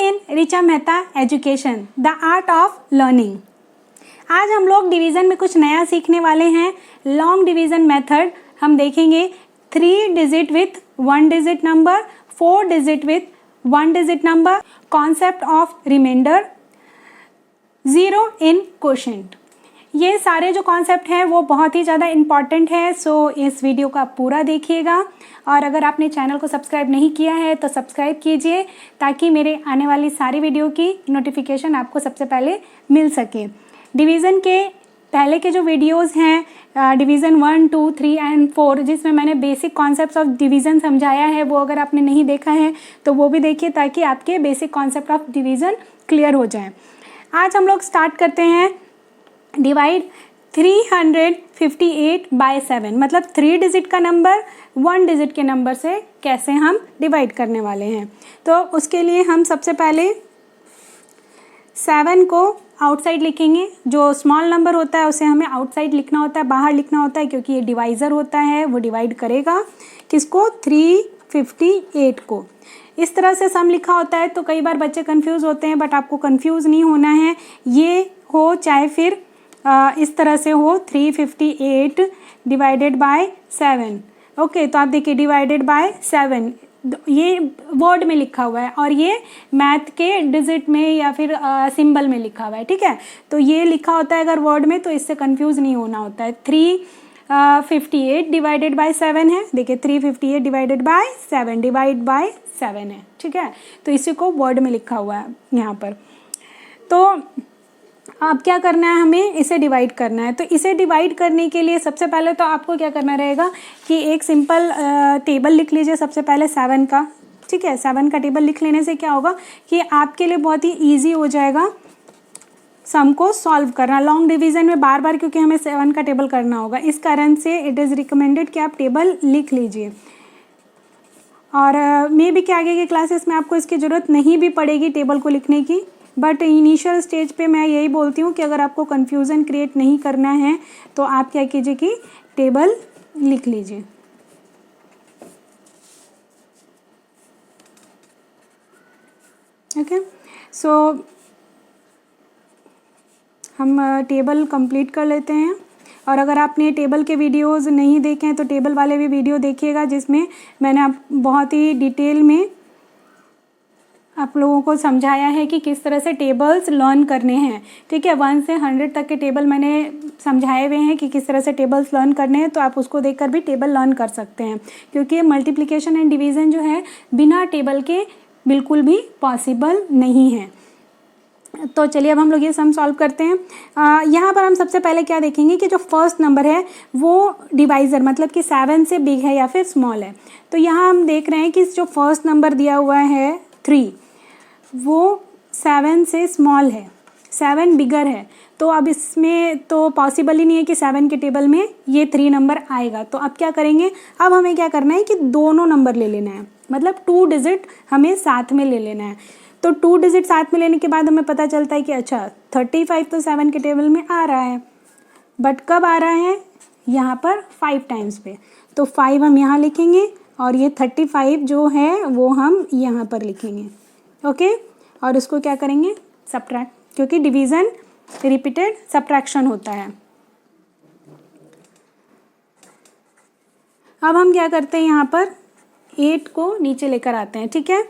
In Richa Mehta education the art of learning. आज हम लोग डिवीज़न में कुछ नया सीखने वाले हैं। लॉन्ग डिवीज़न मेथड हम देखेंगे। 3 digit with 1 digit number, 4 digit with 1 digit number, concept of remainder, 0 in quotient. ये सारे जो कॉन्सेप्ट हैं वो बहुत ही ज़्यादा इम्पॉर्टेंट है। सो इस वीडियो का पूरा देखिएगा और अगर आपने चैनल को सब्सक्राइब नहीं किया है तो सब्सक्राइब कीजिए ताकि मेरे आने वाली सारी वीडियो की नोटिफिकेशन आपको सबसे पहले मिल सके। डिवीज़न के पहले के जो वीडियोस हैं डिवीज़न 1, 2, 3 एंड 4 जिसमें मैंने बेसिक कॉन्सेप्ट्स ऑफ डिवीज़न समझाया है, वो अगर आपने नहीं देखा है तो वो भी देखिए ताकि आपके basic concept of division clear हो जाए। आज हम लोग स्टार्ट करते हैं डिवाइड 358 बाय 7, मतलब 3 डिजिट का नंबर 1 डिजिट के नंबर से कैसे हम डिवाइड करने वाले हैं। तो उसके लिए हम सबसे पहले 7 को आउटसाइड लिखेंगे। जो स्मॉल नंबर होता है उसे हमें आउटसाइड लिखना होता है, बाहर लिखना होता है, क्योंकि ये डिवाइज़र होता है, वो डिवाइड करेगा किसको, 358 को। इस तरह से सम लिखा होता है तो कई बार बच्चे कंफ्यूज होते हैं, बट आपको कंफ्यूज नहीं होना है। ये हो चाहे फिर इस तरह से हो 358 डिवाइडेड बाय 7। ओके, तो आप देखिए डिवाइडेड बाय 7 ये वर्ड में लिखा हुआ है और ये मैथ के डिजिट में या फिर सिंबल में लिखा हुआ है। ठीक है, तो ये लिखा होता है अगर वर्ड में तो इससे कंफ्यूज नहीं होना होता है। 358 डिवाइडेड बाय 7 है। देखिए 358 डिवाइडेड बाय 7 डिवाइड बाय 7 है। ठीक है, तो इसी को वर्ड में लिखा हुआ है यहाँ पर। तो अब क्या करना है, हमें इसे डिवाइड करना है। तो इसे डिवाइड करने के लिए सबसे पहले तो आपको क्या करना रहेगा कि एक सिंपल टेबल लिख लीजिए सबसे पहले 7 का। ठीक है, 7 का टेबल लिख लेने से क्या होगा कि आपके लिए बहुत ही ईजी हो जाएगा सम को सॉल्व करना। लॉन्ग डिवीज़न में बार बार क्योंकि हमें 7 का टेबल करना होगा, इस कारण से इट इज़ रिकमेंडेड कि आप टेबल लिख लीजिए। और मे बी कि आगे के क्लासेस में आपको इसकी ज़रूरत नहीं भी पड़ेगी टेबल को लिखने की, बट इनिशियल स्टेज पे मैं यही बोलती हूँ कि अगर आपको कन्फ्यूज़न क्रिएट नहीं करना है तो आप क्या कीजिए कि टेबल लिख लीजिए। ओके, सो हम टेबल कंप्लीट कर लेते हैं। और अगर आपने टेबल के वीडियोस नहीं देखे हैं तो टेबल वाले भी वीडियो देखिएगा जिसमें मैंने आप बहुत ही डिटेल में आप लोगों को समझाया है कि किस तरह से टेबल्स लर्न करने हैं। ठीक है, 1 से 100 तक के टेबल मैंने समझाए हुए हैं कि किस तरह से टेबल्स लर्न करने हैं, तो आप उसको देखकर भी टेबल लर्न कर सकते हैं, क्योंकि मल्टीप्लिकेशन एंड डिवीज़न जो है बिना टेबल के बिल्कुल भी पॉसिबल नहीं है। तो चलिए अब हम लोग ये सम सॉल्व करते हैं। यहाँ पर हम सबसे पहले क्या देखेंगे कि जो फर्स्ट नंबर है वो डिवाइज़र मतलब कि 7 से बिग है या फिर स्मॉल है। तो यहाँ हम देख रहे हैं कि जो फर्स्ट नंबर दिया हुआ है 3 वो 7 से स्मॉल है, 7 बिगर है। तो अब इसमें तो पॉसिबल ही नहीं है कि 7 के टेबल में ये 3 नंबर आएगा। तो अब क्या करेंगे, अब हमें क्या करना है कि दोनों नंबर ले लेना है, मतलब 2 डिजिट हमें साथ में ले लेना है। तो 2 डिजिट साथ में लेने के बाद हमें पता चलता है कि अच्छा 35 तो 7 के टेबल में आ रहा है, बट कब आ रहा है, यहाँ पर 5 टाइम्स पे। तो 5 हम यहाँ लिखेंगे और ये 35 जो है वो हम यहाँ पर लिखेंगे। ओके, और उसको क्या करेंगे, सब्ट्रैक्ट, क्योंकि डिवीज़न रिपीटेड सब्ट्रैक्शन होता है। अब हम क्या करते हैं, यहाँ पर 8 को नीचे लेकर आते हैं। ठीक है,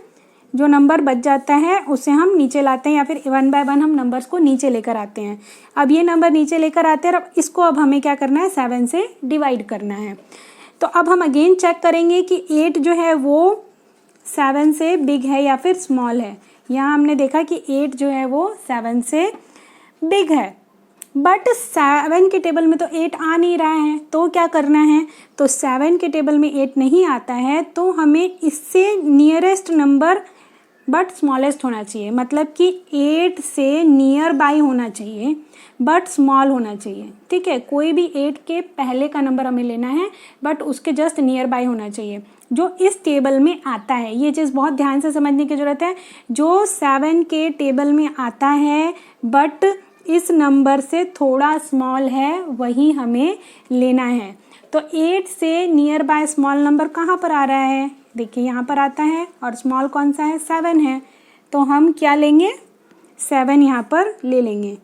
जो नंबर बच जाता है उसे हम नीचे लाते हैं या फिर 1 बाय 1 हम नंबर्स को नीचे लेकर आते हैं। अब ये नंबर नीचे लेकर आते हैं और इसको अब हमें क्या करना है, 7 से डिवाइड करना है। तो अब हम अगेन चेक करेंगे कि 8 जो है वो 7 से बिग है या फिर स्मॉल है। यहाँ हमने देखा कि 8 जो है वो 7 से बिग है, बट 7 के टेबल में तो 8 आ नहीं रहा है। तो क्या करना है, तो 7 के टेबल में 8 नहीं आता है तो हमें इससे नियरेस्ट नंबर बट स्मॉलेस्ट होना चाहिए, मतलब कि 8 से नियर बाई होना चाहिए बट स्मॉल होना चाहिए। ठीक है, कोई भी 8 के पहले का नंबर हमें लेना है बट उसके जस्ट नियर बाई होना चाहिए जो इस टेबल में आता है। ये चीज़ बहुत ध्यान से समझने की ज़रूरत है। जो 7 के टेबल में आता है बट इस नंबर से थोड़ा स्मॉल है वही हमें लेना है। तो 8 से नियर बाय स्मॉल नंबर कहाँ पर आ रहा है, देखिए यहाँ पर आता है, और स्मॉल कौन सा है, 7 है। तो हम क्या लेंगे, 7 यहाँ पर ले लेंगे।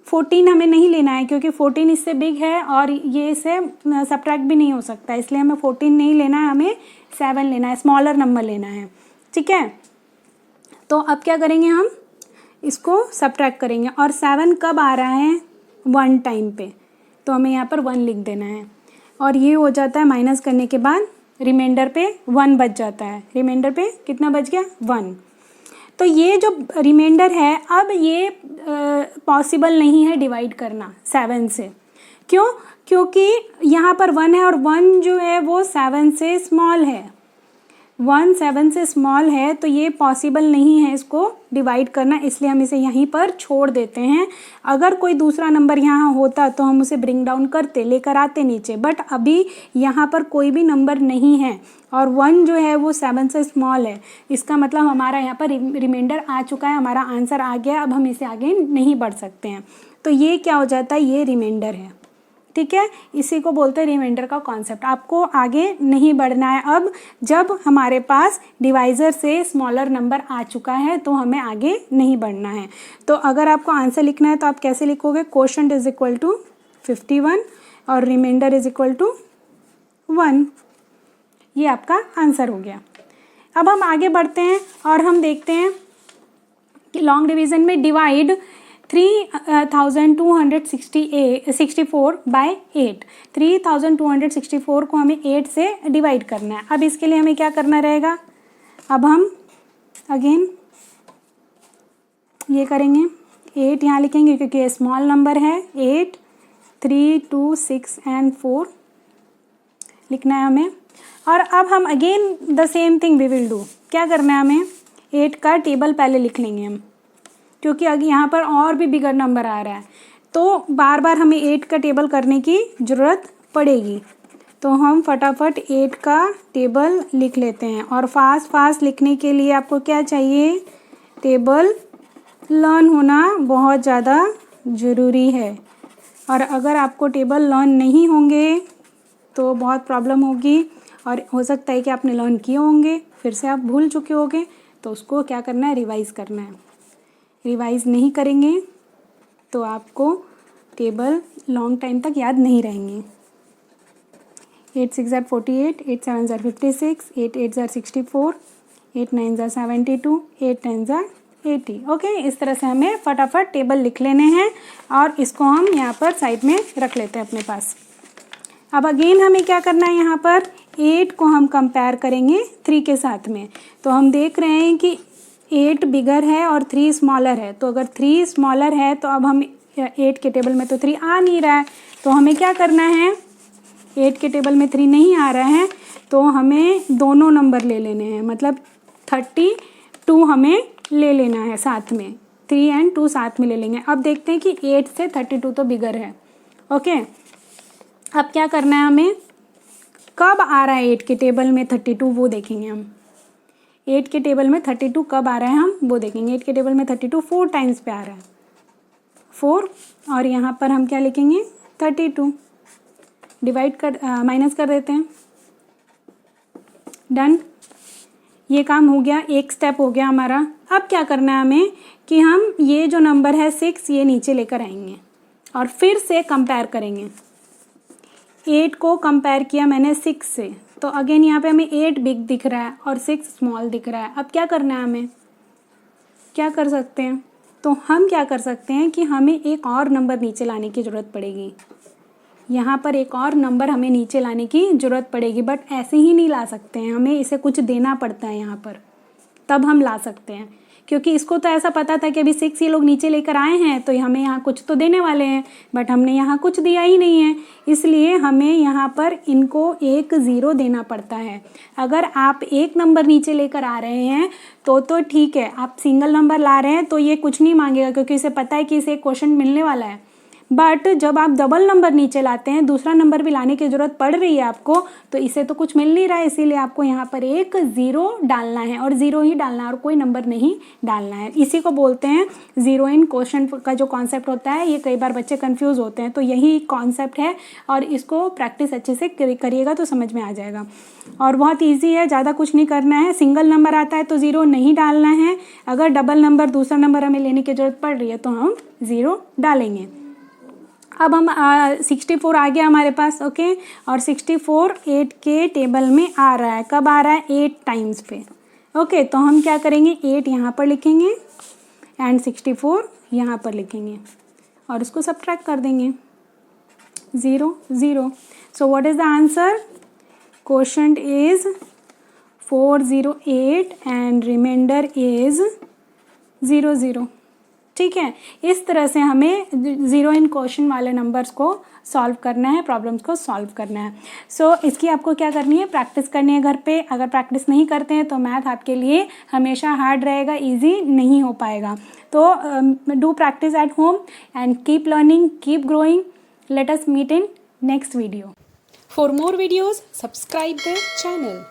14 हमें नहीं लेना है क्योंकि 14 इससे बिग है और ये इससे सब्ट्रैक्ट भी नहीं हो सकता, इसलिए हमें 14 नहीं लेना है, हमें 7 लेना है, स्मॉलर नंबर लेना है। ठीक है, तो अब क्या करेंगे, हम इसको सब्ट्रैक्ट करेंगे और 7 कब आ रहा है, 1 टाइम पे, तो हमें यहाँ पर 1 लिख देना है और ये हो जाता है माइनस करने के बाद रिमाइंडर पे 1 बच जाता है। रिमाइंडर पे कितना बच गया, 1। तो ये जो रिमाइंडर है अब ये पॉसिबल नहीं है डिवाइड करना 7 से। क्यों, क्योंकि यहाँ पर 1 है और 1 जो है वो 7 से स्मॉल है, 1 7 से स्मॉल है, तो ये पॉसिबल नहीं है इसको डिवाइड करना, इसलिए हम इसे यहीं पर छोड़ देते हैं। अगर कोई दूसरा नंबर यहाँ होता तो हम उसे ब्रिंग डाउन करते, लेकर आते नीचे, बट अभी यहाँ पर कोई भी नंबर नहीं है और 1 जो है वो 7 से स्मॉल है। इसका मतलब हमारा यहाँ पर रिमाइंडर आ चुका है, हमारा आंसर आ गया, अब हम इसे आगे नहीं बढ़ सकते हैं। तो ये क्या हो जाता है, ये रिमाइंडर है। ठीक है, इसी को बोलते हैं रिमाइंडर का कॉन्सेप्ट। आपको आगे नहीं बढ़ना है अब, जब हमारे पास डिवाइज़र से स्मॉलर नंबर आ चुका है तो हमें आगे नहीं बढ़ना है। तो अगर आपको आंसर लिखना है तो आप कैसे लिखोगे, क्वोशंट इज इक्वल टू 51 और रिमाइंडर इज इक्वल टू 1। ये आपका आंसर हो गया। अब हम आगे बढ़ते हैं और हम देखते हैं कि लॉन्ग डिवीज़न में डिवाइड 3264 बाय 8, 3264 को हमें 8 से डिवाइड करना है। अब इसके लिए हमें क्या करना रहेगा, अब हम अगेन ये करेंगे, 8 यहाँ लिखेंगे क्योंकि ये स्मॉल नंबर है, 8 3 2 6 एंड 4 लिखना है हमें। और अब हम again the same thing we will do, क्या करना है हमें, 8 का टेबल पहले लिख लेंगे हम, क्योंकि अगर यहाँ पर और भी बिगर नंबर आ रहा है तो बार बार हमें 8 का टेबल करने की ज़रूरत पड़ेगी। तो हम फटाफट 8 का टेबल लिख लेते हैं। और फास्ट लिखने के लिए आपको क्या चाहिए, टेबल लर्न होना बहुत ज़्यादा ज़रूरी है। और अगर आपको टेबल लर्न नहीं होंगे तो बहुत प्रॉब्लम होगी और हो सकता है कि आपने लर्न किए होंगे फिर से आप भूल चुके होंगे, तो उसको क्या करना है, रिवाइज़ करना है। रिवाइज़ नहीं करेंगे तो आपको टेबल लॉन्ग टाइम तक याद नहीं रहेंगे। 8 6 ज़ार 48, 8 7 ज़ार 56, 8 8 ज़ार 64, 8 9 ज़ार 72, 8 10 ज़ार 80। ओके, इस तरह से हमें फटाफट टेबल लिख लेने हैं और इसको हम यहाँ पर साइड में रख लेते हैं अपने पास। अब अगेन हमें क्या करना है, यहाँ पर 8 को हम कंपेयर करेंगे 3 के साथ में। तो हम देख रहे हैं कि 8 बिगर है और 3 स्मॉलर है, तो अगर 3 स्मॉलर है तो अब हम 8 के टेबल में तो 3 आ नहीं रहा है, तो हमें क्या करना है, 8 के टेबल में 3 नहीं आ रहा है तो हमें दोनों नंबर ले लेने हैं, मतलब 32 हमें ले लेना है साथ में, 3 एंड 2 साथ में ले लेंगे। अब देखते हैं कि 8 से 32 तो बिगर है। ओके, अब क्या करना है हमें, कब आ रहा है 8 के टेबल में 32 वो देखेंगे हम। 8 के टेबल में 32 कब आ रहा है हम वो देखेंगे। 8 के टेबल में 32 4 टाइम्स पे आ रहा है, 4, और यहाँ पर हम क्या लिखेंगे, 32, डिवाइड कर माइनस कर देते हैं। डन, ये काम हो गया, एक स्टेप हो गया हमारा। अब क्या करना है हमें कि हम ये जो नंबर है 6 ये नीचे लेकर आएंगे और फिर से कंपेयर करेंगे। 8 को कंपेयर किया मैंने 6 से, तो अगेन यहाँ पे हमें 8 बिग दिख रहा है और 6 स्मॉल दिख रहा है। अब क्या करना है, हमें क्या कर सकते हैं, तो हम क्या कर सकते हैं कि हमें एक और नंबर नीचे लाने की ज़रूरत पड़ेगी। यहाँ पर एक और नंबर हमें नीचे लाने की ज़रूरत पड़ेगी, बट ऐसे ही नहीं ला सकते हैं, हमें इसे कुछ देना पड़ता है यहाँ पर, तब हम ला सकते हैं। क्योंकि इसको तो ऐसा पता था कि अभी 6 ये लोग नीचे लेकर आए हैं तो हमें यहाँ कुछ तो देने वाले हैं, बट हमने यहाँ कुछ दिया ही नहीं है, इसलिए हमें यहाँ पर इनको एक 0 देना पड़ता है। अगर आप एक नंबर नीचे लेकर आ रहे हैं तो ठीक है, आप सिंगल नंबर ला रहे हैं तो ये कुछ नहीं मांगेगा क्योंकि इसे पता है कि इसे एक क्वेश्चन मिलने वाला है। बट जब आप डबल नंबर नीचे लाते हैं, दूसरा नंबर भी लाने की ज़रूरत पड़ रही है आपको, तो इसे तो कुछ मिल नहीं रहा है, इसीलिए आपको यहाँ पर एक ज़ीरो डालना है और ज़ीरो ही डालना है और कोई नंबर नहीं डालना है। इसी को बोलते हैं ज़ीरो इन क्वोशंट का जो कॉन्सेप्ट होता है। ये कई बार बच्चे कंफ्यूज होते हैं, तो यही कॉन्सेप्ट है और इसको प्रैक्टिस अच्छे से करिएगा तो समझ में आ जाएगा। और बहुत ईजी है, ज़्यादा कुछ नहीं करना है। सिंगल नंबर आता है तो ज़ीरो नहीं डालना है, अगर डबल नंबर दूसरा नंबर हमें लेने की ज़रूरत पड़ रही है तो हम ज़ीरो डालेंगे। अब हम 64 आ गया हमारे पास, ओके। और 64 8 के टेबल में आ रहा है, कब आ रहा है? 8 टाइम्स पे, ओके। तो हम क्या करेंगे, 8 यहाँ पर लिखेंगे एंड 64 यहाँ पर लिखेंगे और उसको सब्ट्रैक्ट कर देंगे, 0 0। So what is the answer? Quotient is 408 and remainder is 0 0। ठीक है, इस तरह से हमें ज़ीरो इन क्वोशंट वाले नंबर्स को सॉल्व करना है, प्रॉब्लम्स को सॉल्व करना है। सो इसकी आपको क्या करनी है, प्रैक्टिस करनी है घर पे। अगर प्रैक्टिस नहीं करते हैं तो मैथ आपके लिए हमेशा हार्ड रहेगा, इजी नहीं हो पाएगा। तो do practice at home and keep learning, keep growing. Let us meet in next video. For more videos subscribe the channel.